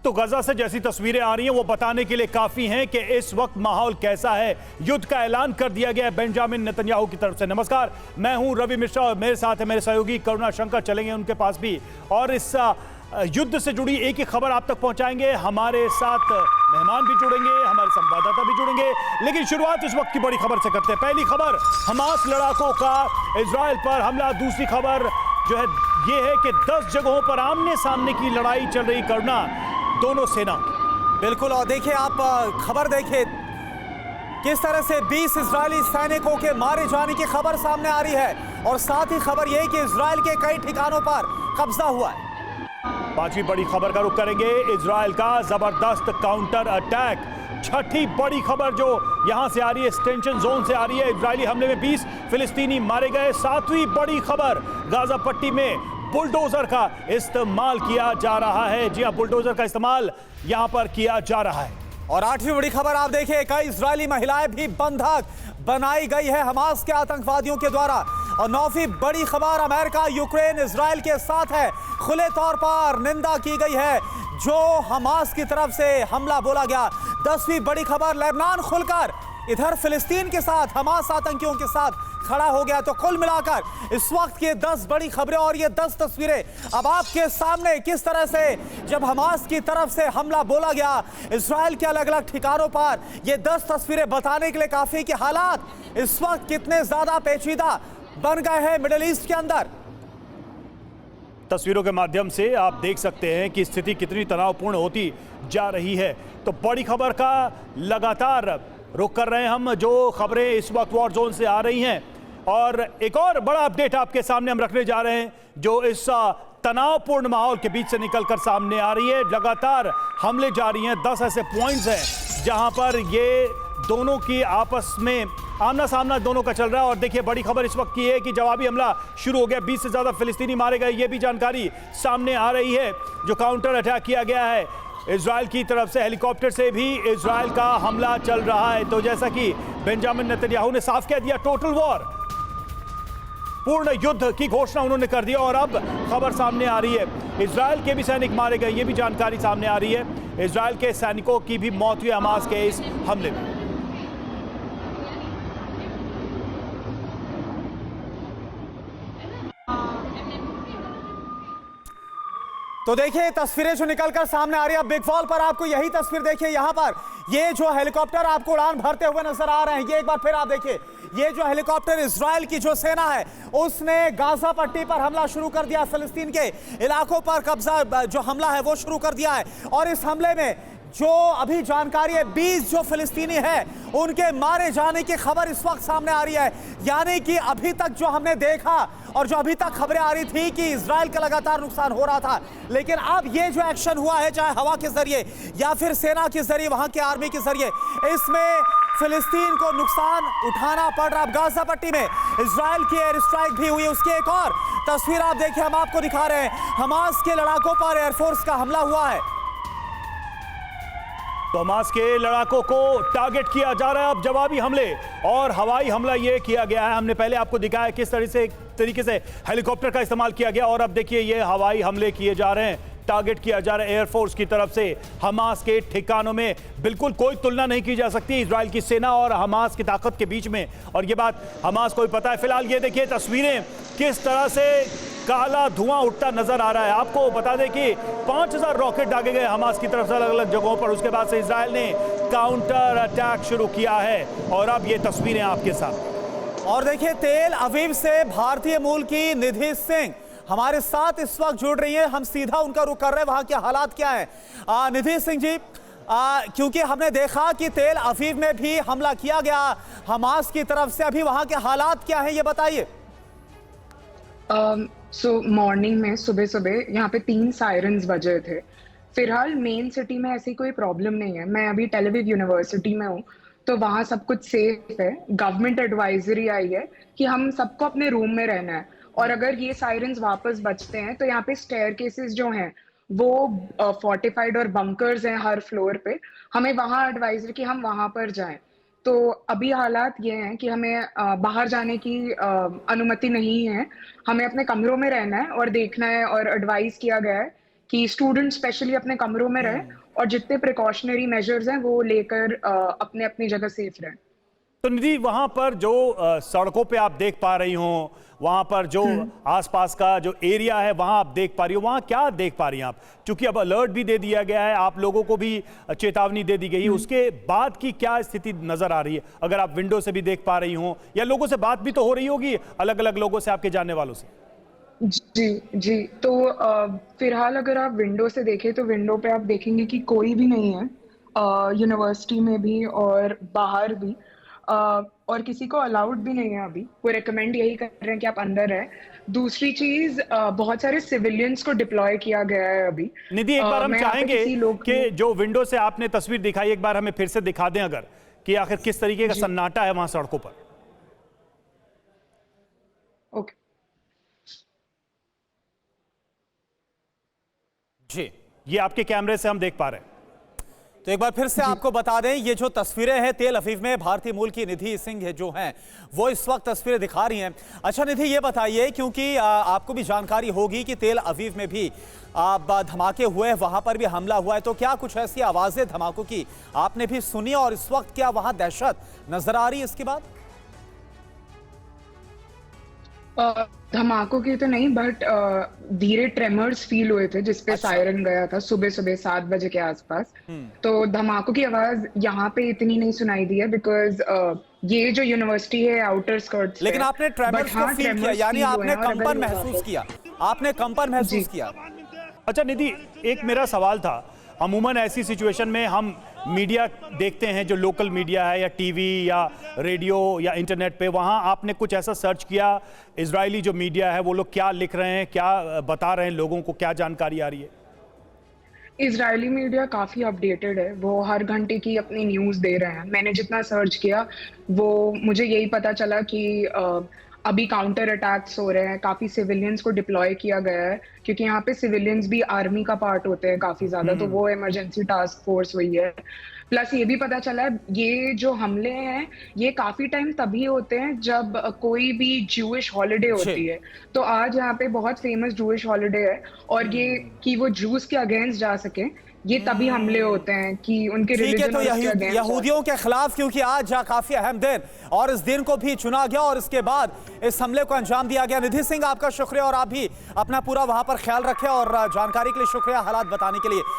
तो गजा से जैसी तस्वीरें आ रही हैं वो बताने के लिए काफी हैं कि इस वक्त माहौल कैसा है। युद्ध का ऐलान कर दिया गया है बेंजामिन नेतन्याहू की तरफ से। नमस्कार, मैं हूं रवि मिश्रा और मेरे साथ है मेरे सहयोगी करुणा शंकर, चलेंगे उनके पास भी और इस युद्ध से जुड़ी एक ही खबर आप तक पहुंचाएंगे। हमारे साथ मेहमान भी जुड़ेंगे, हमारे संवाददाता भी जुड़ेंगे, लेकिन शुरुआत इस वक्त की बड़ी खबर से करते हैं। पहली खबर, हमास लड़ाकों का इजराइल पर हमला। दूसरी खबर जो है ये है कि 10 जगहों पर आमने सामने की लड़ाई चल रही करना दोनों सेना। बिल्कुल, और देखिए आप खबर देखिए किस तरह से 20 इजरायली सैनिकों के मारे जाने की खबर सामने आ रही है और साथ ही खबर यह कि इजराइल के कई ठिकानों पर कब्जा हुआ है। पांचवी बड़ी खबर का रुख करेंगे, इजराइल का जबरदस्त काउंटर अटैक। छठी बड़ी खबर जो यहां से आ रही है, एक्सटेंशन जोन से आ रही है, इजरायली हमले में 20 फिलिस्तीनी मारे गए। सातवीं बड़ी खबर, गाजा पट्टी में बुलडोजर का इस्तेमाल किया जा रहा है। जी हां, बुलडोजर का इस्तेमाल यहां पर किया जा रहा है। और आठवीं बड़ी खबर आप देखिए, कई इजरायली महिलाएं भी बंधक बनाई गई है हमास के आतंकवादियों के द्वारा। और नौवीं बड़ी खबर, अमेरिका यूक्रेन इजराइल के साथ है। खुले तौर पर निंदा की गई है जो हमास की तरफ से हमला बोला गया। 10वीं बड़ी खबर, लेबनान खुलकर इधर फिलिस्तीन के साथ हमास आतंकियों के साथ खड़ा हो गया। तो कुल मिलाकर इस वक्त ये 10 बड़ी खबरें और ये 10 तस्वीरें अब आपके सामने, किस तरह से जब हमास की तरफ से हमला बोला गया इजराइल के अलग अलग ठिकानों पर, ये 10 तस्वीरें बताने के लिए काफी कि हालात इस वक्त कितने ज्यादा पेचीदा बन गए हैं मिडिल ईस्ट के अंदर। तस्वीरों के माध्यम से आप देख सकते हैं कि स्थिति कितनी तनावपूर्ण होती जा रही है। तो बड़ी खबर का लगातार रुख कर रहे हैं हम, जो खबरें इस वक्त वॉर जोन से आ रही हैं। और एक और बड़ा अपडेट आपके सामने हम रखने जा रहे हैं जो इस तनावपूर्ण माहौल के बीच से निकलकर सामने आ रही है। लगातार हमले जारी हैं, 10 ऐसे पॉइंट्स हैं जहां पर ये दोनों की आपस में आमना सामना दोनों का चल रहा है। और देखिए बड़ी खबर इस वक्त की है कि जवाबी हमला शुरू हो गया, 20 से ज्यादा फिलिस्तीनी मारे गए, ये भी जानकारी सामने आ रही है। जो काउंटर अटैक किया गया है इजराइल की तरफ से, हेलीकॉप्टर से भी इजराइल का हमला चल रहा है। तो जैसा कि बेंजामिन नेतन्याहू ने साफ कह दिया, टोटल वॉर, पूर्ण युद्ध की घोषणा उन्होंने कर दी। और अब खबर सामने आ रही है, इजराइल के भी सैनिक मारे गए, ये भी जानकारी सामने आ रही है। इजराइल के सैनिकों की भी मौत हुई हमास के इस हमले में। तो देखिए तस्वीरें जो निकलकर सामने आ रही है, बिग वॉल पर आपको यही तस्वीर देखिए। यहां पर ये जो हेलीकॉप्टर आपको उड़ान भरते हुए नजर आ रहे हैं, ये एक बार फिर आप देखिए, ये जो हेलीकॉप्टर इजराइल की जो सेना है उसने गाजा पट्टी पर हमला शुरू कर दिया, फिलिस्तीन के इलाकों पर कब्जा जो हमला है वो शुरू कर दिया है। और इस हमले में जो अभी जानकारी है, 20 जो फिलिस्तीनी है उनके मारे जाने की खबर इस वक्त सामने आ रही है। यानी कि अभी तक जो हमने देखा और जो अभी तक खबरें आ रही थी कि इजराइल का लगातार नुकसान हो रहा था, लेकिन अब ये जो एक्शन हुआ है, चाहे हवा के जरिए या फिर सेना के जरिए, वहां के आर्मी के जरिए, इसमें फिलिस्तीन को नुकसान उठाना पड़ रहा है। गाजा पट्टी में इजराइल की एयर स्ट्राइक भी हुई है, उसकी एक और तस्वीर आप देखिए, हम आपको दिखा रहे हैं। हमास के लड़ाकों पर एयरफोर्स का हमला हुआ है। तो हमास के लड़ाकों को टारगेट किया जा रहा है अब, जवाबी हमले और हवाई हमला ये किया गया है। हमने पहले आपको दिखाया किस तरीके से हेलीकॉप्टर का इस्तेमाल किया गया, और अब देखिए ये हवाई हमले किए जा रहे हैं, टारगेट किया जा रहा है एयरफोर्स की तरफ से हमास के ठिकानों में। बिल्कुल कोई तुलना नहीं की जा सकती इजराइल की सेना और हमास की ताकत के बीच में, और ये बात हमास को भी पता है। फिलहाल ये देखिए तस्वीरें, किस तरह से काला धुआं उठता नजर आ रहा है। आपको बता दें कि 5000 रॉकेट दागे गए हमास की तरफ से अलग अलग जगहों पर। उसके बाद से इजराइल ने काउंटर अटैक शुरू किया है और अब ये तस्वीरें आपके साथ। और देखिए तेल अवीव से भारतीय मूल की निधि सिंह हमारे साथ इस वक्त जुड़ रही है, हम सीधा उनका रुख कर रहे हैं, वहां के हालात क्या हैं। निधि सिंह जी, क्योंकि हमने देखा कि तेल अवीव में भी हमला किया गया हमास की तरफ से, अभी वहां के हालात क्या हैं ये बताइए। मॉर्निंग में सुबह सुबह यहाँ पे 3 सायरन्स बजे थे। फिलहाल मेन सिटी में ऐसी कोई प्रॉब्लम नहीं है। मैं अभी टेल अवीव यूनिवर्सिटी में हूँ, तो वहाँ सब कुछ सेफ है। गवर्नमेंट एडवाइजरी आई है कि हम सबको अपने रूम में रहना है, और अगर ये सायरन्स वापस बजते हैं तो यहाँ पे स्टेयरकेसेस जो हैं वो फोर्टिफाइड और बंकर्स हैं हर फ्लोर पे। हमें वहाँ एडवाइजरी कि हम वहाँ पर जाएं। तो अभी हालात ये हैं कि हमें बाहर जाने की अनुमति नहीं है। हमें अपने कमरों में रहना है और देखना है, और एडवाइस किया गया है कि स्टूडेंट स्पेशली अपने कमरों में रहे और जितने प्रिकॉशनरी मेजर्स हैं वो लेकर अपने अपनी जगह सेफ रहें। तो निधि, वहां पर जो सड़कों पे आप देख पा रही हो, वहां पर जो आसपास का जो एरिया है वहां आप देख पा रही हो, वहां क्या देख पा रही हैं आप? क्योंकि अब अलर्ट भी दे दिया गया है, आप लोगों को भी चेतावनी दे दी गई है, उसके बाद की क्या स्थिति नजर आ रही है? अगर आप विंडो से भी देख पा रही हो या लोगों से बात भी तो हो रही होगी, अलग अलग लोगों से, आपके जानने वालों से। जी जी, तो फिलहाल अगर आप विंडो से देखें तो विंडो पे आप देखेंगे कि कोई भी नहीं है, यूनिवर्सिटी में भी और बाहर भी, और किसी को अलाउड भी नहीं है अभी। वो रिकमेंड यही कर रहे हैं कि आप अंदर रहें। दूसरी चीज, बहुत सारे सिविलियंस को डिप्लॉय किया गया है अभी। निधि, एक बार हम मैं यहाँ पे चाहेंगे किसी लोग कि जो विंडो से आपने तस्वीर दिखाई, एक बार हमें फिर से दिखा दें अगर, कि आखिर किस तरीके का सन्नाटा है वहां सड़कों पर। ओके जी, ये आपके कैमरे से हम देख पा रहे हैं। तो एक बार फिर से आपको बता दें, ये जो तस्वीरें हैं तेल अवीव में भारतीय मूल की निधि सिंह है जो हैं वो इस वक्त तस्वीरें दिखा रही हैं। अच्छा निधि, ये बताइए, क्योंकि आपको भी जानकारी होगी कि तेल अवीव में भी धमाके हुए, वहां पर भी हमला हुआ है, तो क्या कुछ ऐसी आवाजें धमाकों की आपने भी सुनी और इस वक्त क्या वहां दहशत नजर आ रही है इसके बाद? धमाकों की तो नहीं, बट धीरे ट्रेमर्स फील हुए थे जिसपे सायरन गया था सुबह सुबह 7 बजे के आसपास। तो धमाकों की आवाज यहाँ पे इतनी नहीं सुनाई दी है, बिकॉज ये जो यूनिवर्सिटी है आउटर स्कर्ट्स, लेकिन आपने ट्रेमर्स को फील किया, यानी आपने कंपन महसूस किया, आपने कंपन महसूस किया। अच्छा निधि, एक मेरा सवाल था, अमूमन ऐसी सिचुएशन में हम मीडिया देखते हैं, जो लोकल मीडिया है या टीवी या रेडियो या इंटरनेट पे, वहाँ आपने कुछ ऐसा सर्च किया, इजरायली जो मीडिया है वो लोग क्या लिख रहे हैं, क्या बता रहे हैं लोगों को, क्या जानकारी आ रही है? इजरायली मीडिया काफी अपडेटेड है, वो हर घंटे की अपनी न्यूज दे रहे हैं। मैंने जितना सर्च किया वो मुझे यही पता चला कि अभी काउंटर अटैक्स हो रहे हैं, काफी सिविलियंस को डिप्लॉय किया गया है, क्योंकि यहाँ पे सिविलियंस भी आर्मी का पार्ट होते हैं काफी ज्यादा, तो वो इमरजेंसी टास्क फोर्स हुई है। प्लस ये भी पता चला है ये जो हमले हैं ये काफी टाइम तभी होते हैं जब कोई भी ज्यूइश हॉलिडे होती है। तो आज यहाँ पे बहुत फेमस ज्यूइश हॉलिडे है, और ये कि वो ज्यूस के अगेंस्ट जा सके, ये तभी हमले होते हैं कि उनके रिलीजन तो यहूदियों के खिलाफ, क्योंकि आज काफी अहम दिन और इस दिन को भी चुना गया और इसके बाद इस हमले को अंजाम दिया गया। निधि सिंह, आपका शुक्रिया, और आप भी अपना पूरा वहां पर ख्याल रखें और जानकारी के लिए शुक्रिया, हालात बताने के लिए।